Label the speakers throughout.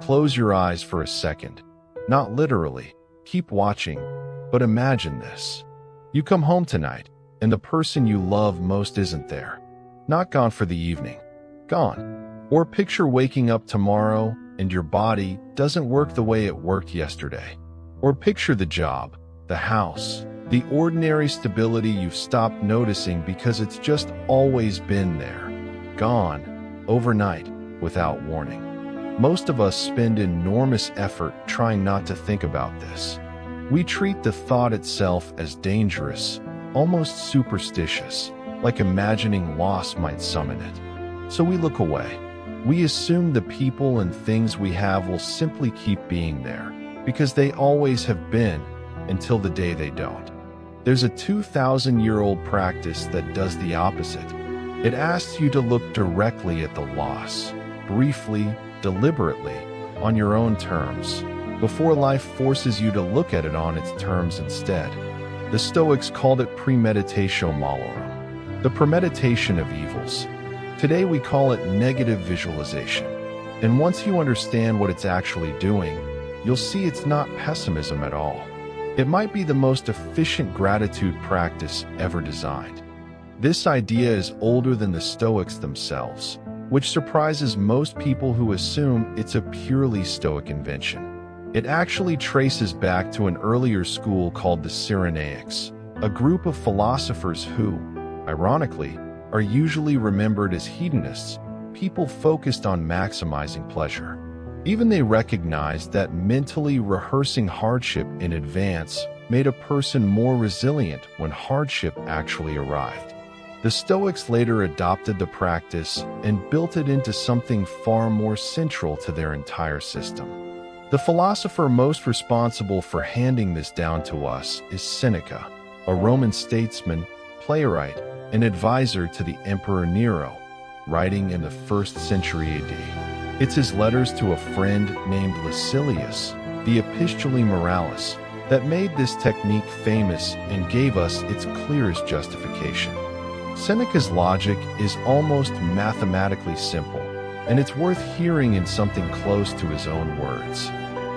Speaker 1: Close your eyes for a second. Not literally. Keep watching. But imagine this. You come home tonight, and the person you love most isn't there. Not gone for the evening. Gone. Or picture waking up tomorrow, and your body doesn't work the way it worked yesterday. Or picture the job, the house, the ordinary stability you've stopped noticing because it's just always been there. Gone, overnight, without warning. Most of us spend enormous effort trying not to think about this. We treat the thought itself as dangerous, almost superstitious, like imagining loss might summon it. So we look away. We assume the people and things we have will simply keep being there, because they always have been, until the day they don't. There's a 2,000-year-old practice that does the opposite. It asks you to look directly at the loss, briefly, deliberately, on your own terms, before life forces you to look at it on its terms instead. The Stoics called it Premeditatio Malorum, the premeditation of evils. Today we call it negative visualization. And once you understand what it's actually doing, you'll see it's not pessimism at all. It might be the most efficient gratitude practice ever designed. This idea is older than the Stoics themselves, which surprises most people who assume it's a purely Stoic invention. It actually traces back to an earlier school called the Cyrenaics, a group of philosophers who, ironically, are usually remembered as hedonists, people focused on maximizing pleasure. Even they recognized that mentally rehearsing hardship in advance made a person more resilient when hardship actually arrived. The Stoics later adopted the practice and built it into something far more central to their entire system. The philosopher most responsible for handing this down to us is Seneca, a Roman statesman, playwright, and advisor to the Emperor Nero, writing in the 1st century AD. It's his letters to a friend named Lucilius, the Epistulae Moralis, that made this technique famous and gave us its clearest justification. Seneca's logic is almost mathematically simple, and it's worth hearing in something close to his own words.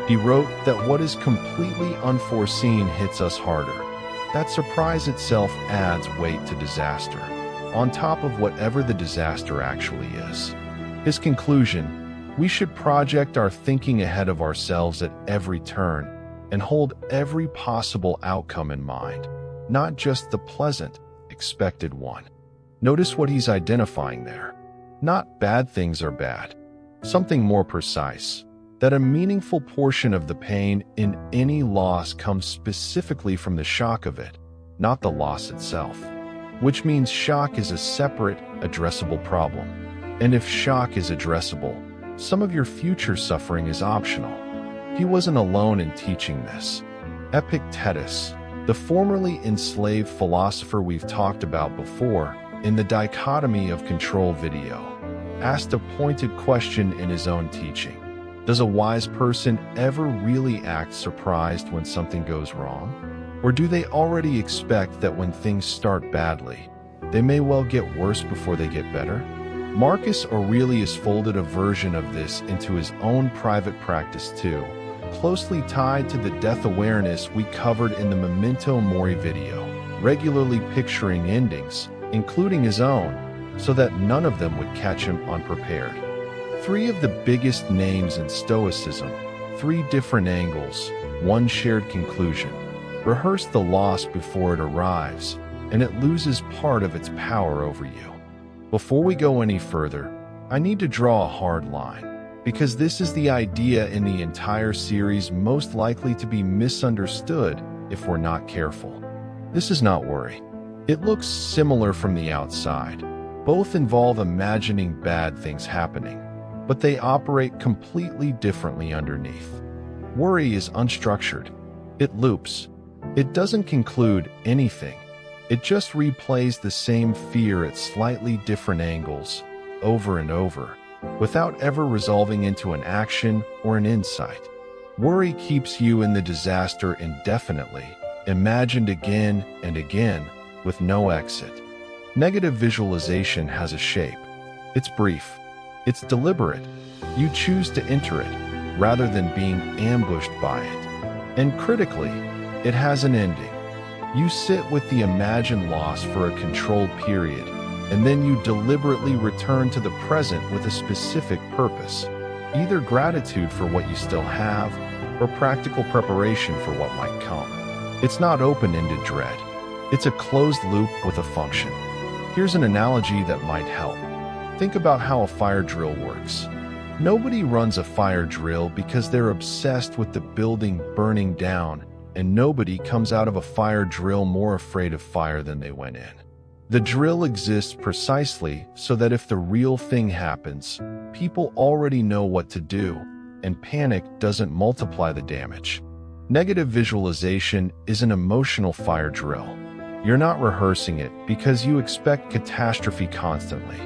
Speaker 1: He wrote that what is completely unforeseen hits us harder. That surprise itself adds weight to disaster, on top of whatever the disaster actually is. His conclusion: we should project our thinking ahead of ourselves at every turn and hold every possible outcome in mind, not just the pleasant, expected one. Notice what he's identifying there. Not bad things are bad. Something more precise, that a meaningful portion of the pain in any loss comes specifically from the shock of it, not the loss itself. Which means shock is a separate, addressable problem. And if shock is addressable, some of your future suffering is optional. He wasn't alone in teaching this. Epictetus, the formerly enslaved philosopher we've talked about before, in the Dichotomy of Control video, asked a pointed question in his own teaching. Does a wise person ever really act surprised when something goes wrong? Or do they already expect that when things start badly, they may well get worse before they get better? Marcus Aurelius folded a version of this into his own private practice too, closely tied to the death awareness we covered in the Memento Mori video, regularly picturing endings, including his own, so that none of them would catch him unprepared. 3 of the biggest names in Stoicism, 3 different angles, 1 shared conclusion. Rehearse the loss before it arrives, and it loses part of its power over you. Before we go any further, I need to draw a hard line, because this is the idea in the entire series most likely to be misunderstood if we're not careful. This is not worry. It looks similar from the outside. Both involve imagining bad things happening, but they operate completely differently underneath. Worry is unstructured. It loops. It doesn't conclude anything. It just replays the same fear at slightly different angles, over and over, without ever resolving into an action or an insight. Worry keeps you in the disaster indefinitely, imagined again and again, with no exit. Negative visualization has a shape. It's brief. It's deliberate. You choose to enter it, rather than being ambushed by it. And critically, it has an ending. You sit with the imagined loss for a controlled period, and then you deliberately return to the present with a specific purpose, either gratitude for what you still have, or practical preparation for what might come. It's not open-ended dread. It's a closed loop with a function. Here's an analogy that might help. Think about how a fire drill works. Nobody runs a fire drill because they're obsessed with the building burning down, and nobody comes out of a fire drill more afraid of fire than they went in. The drill exists precisely so that if the real thing happens, people already know what to do, and panic doesn't multiply the damage. Negative visualization is an emotional fire drill. You're not rehearsing it because you expect catastrophe constantly.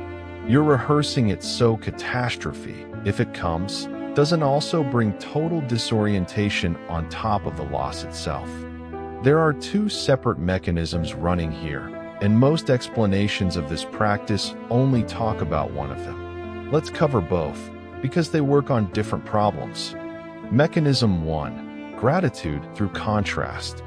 Speaker 1: You're rehearsing it so catastrophe, if it comes, doesn't also bring total disorientation on top of the loss itself. There are two separate mechanisms running here, and most explanations of this practice only talk about one of them. Let's cover both, because they work on different problems. Mechanism 1. Gratitude through contrast.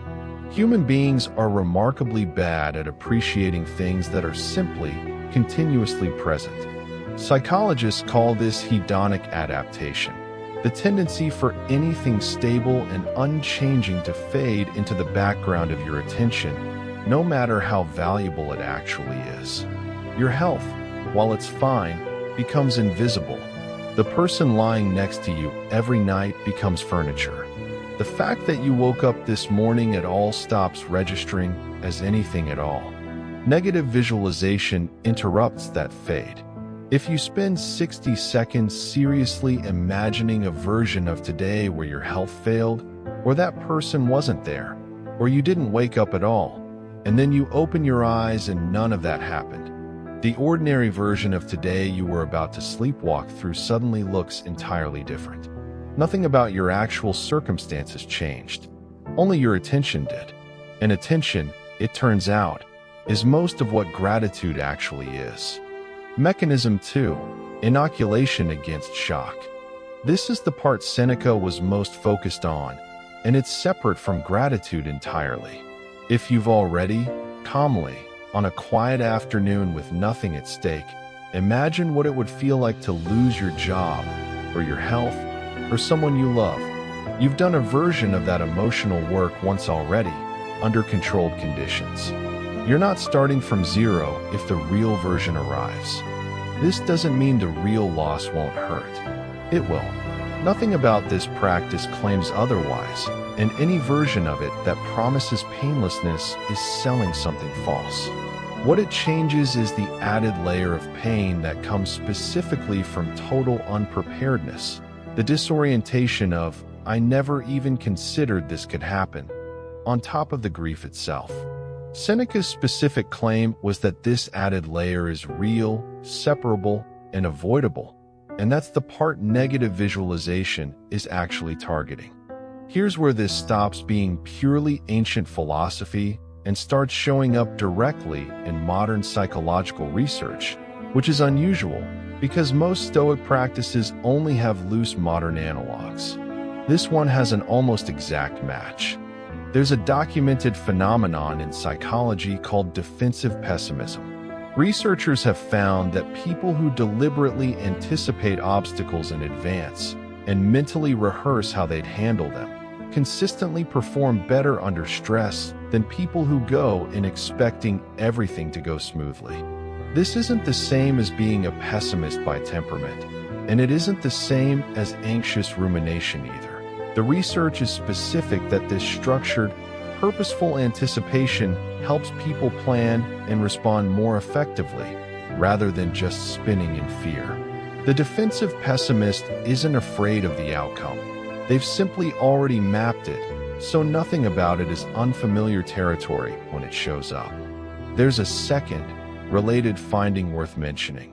Speaker 1: Human beings are remarkably bad at appreciating things that are simply, continuously present. Psychologists call this hedonic adaptation, the tendency for anything stable and unchanging to fade into the background of your attention, no matter how valuable it actually is. Your health, while it's fine, becomes invisible. The person lying next to you every night becomes furniture. The fact that you woke up this morning at all stops registering as anything at all. Negative visualization interrupts that fade. If you spend 60 seconds seriously imagining a version of today where your health failed, or that person wasn't there, or you didn't wake up at all, and then you open your eyes and none of that happened, the ordinary version of today you were about to sleepwalk through suddenly looks entirely different. Nothing about your actual circumstances changed. Only your attention did. And attention, it turns out, is most of what gratitude actually is. Mechanism 2. Inoculation against shock. This is the part Seneca was most focused on, and it's separate from gratitude entirely. If you've already, calmly, on a quiet afternoon with nothing at stake, imagine what it would feel like to lose your job, or your health, or someone you love. You've done a version of that emotional work once already, under controlled conditions. You're not starting from zero if the real version arrives. This doesn't mean the real loss won't hurt. It will. Nothing about this practice claims otherwise, and any version of it that promises painlessness is selling something false. What it changes is the added layer of pain that comes specifically from total unpreparedness. The disorientation of, I never even considered this could happen, on top of the grief itself. Seneca's specific claim was that this added layer is real, separable, and avoidable, and that's the part negative visualization is actually targeting. Here's where this stops being purely ancient philosophy and starts showing up directly in modern psychological research, which is unusual because most Stoic practices only have loose modern analogs. This one has an almost exact match. There's a documented phenomenon in psychology called defensive pessimism. Researchers have found that people who deliberately anticipate obstacles in advance and mentally rehearse how they'd handle them consistently perform better under stress than people who go in expecting everything to go smoothly. This isn't the same as being a pessimist by temperament, and it isn't the same as anxious rumination either. The research is specific that this structured, purposeful anticipation helps people plan and respond more effectively, rather than just spinning in fear. The defensive pessimist isn't afraid of the outcome. They've simply already mapped it, so nothing about it is unfamiliar territory when it shows up. There's a second, related finding worth mentioning.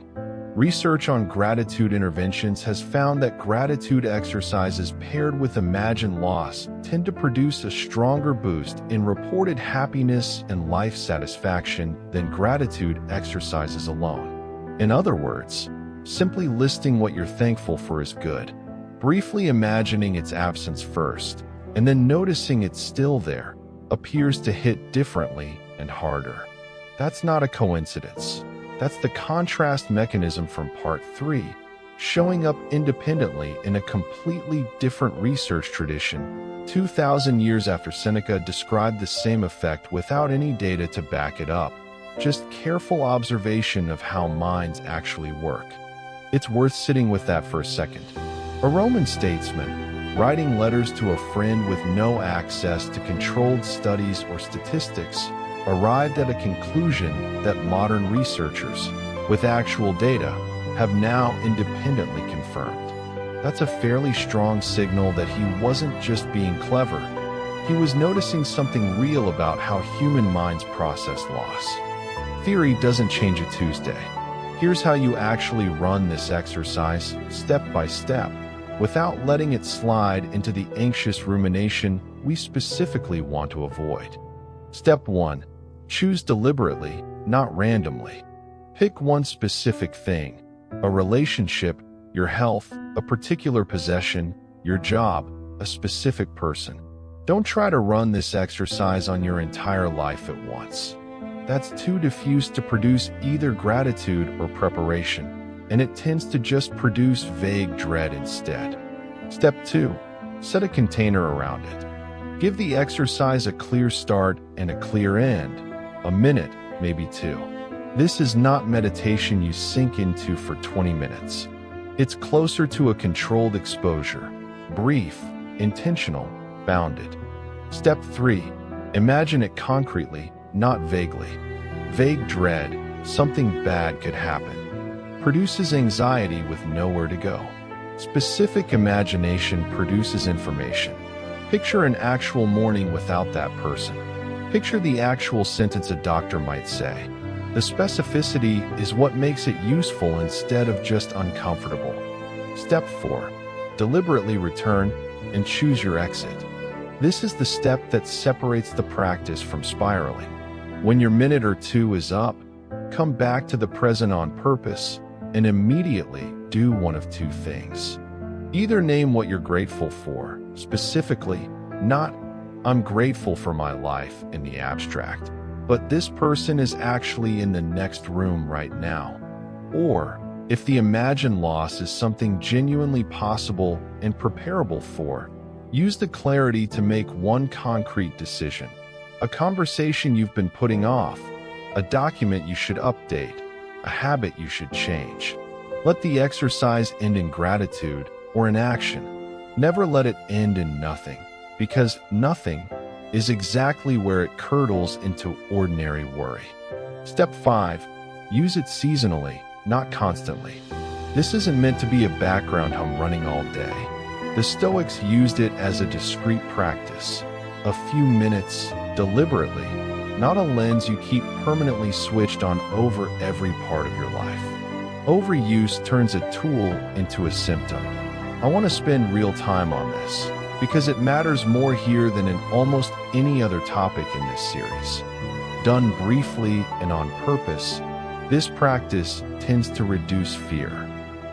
Speaker 1: Research on gratitude interventions has found that gratitude exercises paired with imagined loss tend to produce a stronger boost in reported happiness and life satisfaction than gratitude exercises alone. In other words, simply listing what you're thankful for is good, Briefly imagining its absence first, and then noticing it's still there, appears to hit differently and harder. That's not a coincidence. That's the contrast mechanism from Part 3, showing up independently in a completely different research tradition, 2,000 years after Seneca described the same effect without any data to back it up, just careful observation of how minds actually work. It's worth sitting with that for a second. A Roman statesman, writing letters to a friend with no access to controlled studies or statistics, arrived at a conclusion that modern researchers, with actual data, have now independently confirmed. That's a fairly strong signal that he wasn't just being clever. He was noticing something real about how human minds process loss. Theory doesn't change a Tuesday. Here's how you actually run this exercise, step by step, without letting it slide into the anxious rumination we specifically want to avoid. Step 1. Choose deliberately, not randomly. Pick one specific thing, a relationship, your health, a particular possession, your job, a specific person. Don't try to run this exercise on your entire life at once. That's too diffuse to produce either gratitude or preparation, and it tends to just produce vague dread instead. Step 2. Set a container around it. Give the exercise a clear start and a clear end, a minute, maybe 2. This is not meditation you sink into for 20 minutes. It's closer to a controlled exposure, brief, intentional, bounded. Step 3. Imagine it concretely, not vaguely. Vague dread, something bad could happen, produces anxiety with nowhere to go. Specific imagination produces information. Picture an actual morning without that person. Picture the actual sentence a doctor might say. The specificity is what makes it useful instead of just uncomfortable. Step 4. Deliberately return and choose your exit. This is the step that separates the practice from spiraling. When your minute or two is up, come back to the present on purpose and immediately do one of two things. Either name what you're grateful for, specifically, not, I'm grateful for my life in the abstract, but this person is actually in the next room right now. Or, if the imagined loss is something genuinely possible and preparable for, use the clarity to make one concrete decision. A conversation you've been putting off, a document you should update, a habit you should change. Let the exercise end in gratitude or in action. Never let it end in nothing, because nothing is exactly where it curdles into ordinary worry. Step 5. Use it seasonally, not constantly. This isn't meant to be a background hum running all day. The Stoics used it as a discrete practice, a few minutes, deliberately, not a lens you keep permanently switched on over every part of your life. Overuse turns a tool into a symptom. I want to spend real time on this, because it matters more here than in almost any other topic in this series. Done briefly and on purpose, this practice tends to reduce fear.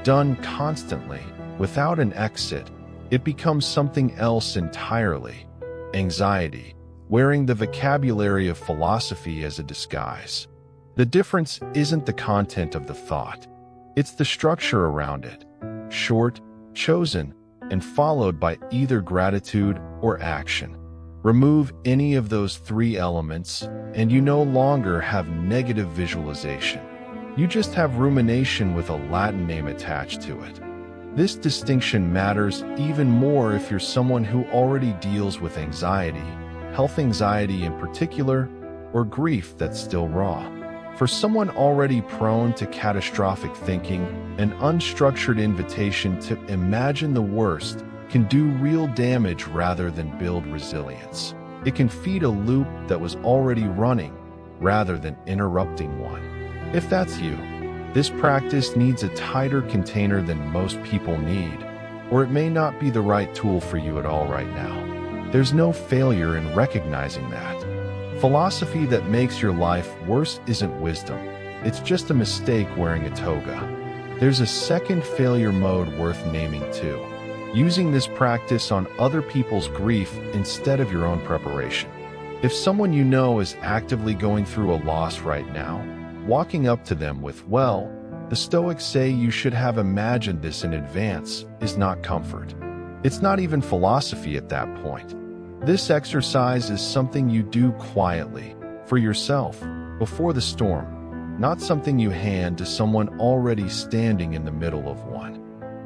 Speaker 1: Done constantly, without an exit, it becomes something else entirely. Anxiety, wearing the vocabulary of philosophy as a disguise. The difference isn't the content of the thought. It's the structure around it. Short, chosen, and followed by either gratitude or action. Remove any of those three elements, and you no longer have negative visualization. You just have rumination with a Latin name attached to it. This distinction matters even more if you're someone who already deals with anxiety, health anxiety in particular, or grief that's still raw. For someone already prone to catastrophic thinking, an unstructured invitation to imagine the worst can do real damage rather than build resilience. It can feed a loop that was already running rather than interrupting one. If that's you, this practice needs a tighter container than most people need, or it may not be the right tool for you at all right now. There's no failure in recognizing that. Philosophy that makes your life worse isn't wisdom. It's just a mistake wearing a toga. There's a second failure mode worth naming too. using this practice on other people's grief instead of your own preparation. If someone you know is actively going through a loss right now, walking up to them with, "Well, the Stoics say you should have imagined this in advance," is not comfort. It's not even philosophy at that point. This exercise is something you do quietly, for yourself, before the storm, not something you hand to someone already standing in the middle of one.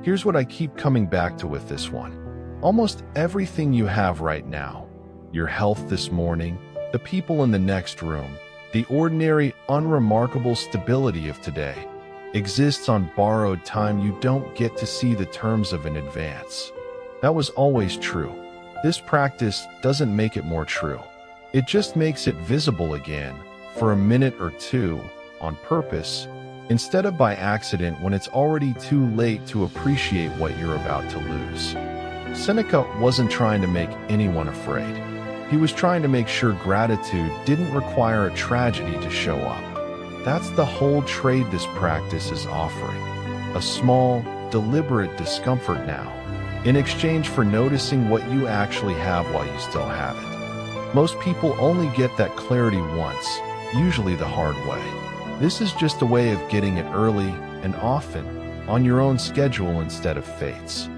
Speaker 1: Here's what I keep coming back to with this one. Almost everything you have right now, your health this morning, the people in the next room, the ordinary, unremarkable stability of today, exists on borrowed time you don't get to see the terms of in advance. That was always true. This practice doesn't make it more true. It just makes it visible again, for a minute or two, on purpose, instead of by accident when it's already too late to appreciate what you're about to lose. Seneca wasn't trying to make anyone afraid. He was trying to make sure gratitude didn't require a tragedy to show up. That's the whole trade this practice is offering. A small, deliberate discomfort now, in exchange for noticing what you actually have while you still have it. Most people only get that clarity once, usually the hard way. This is just a way of getting it early and often, on your own schedule instead of fate's.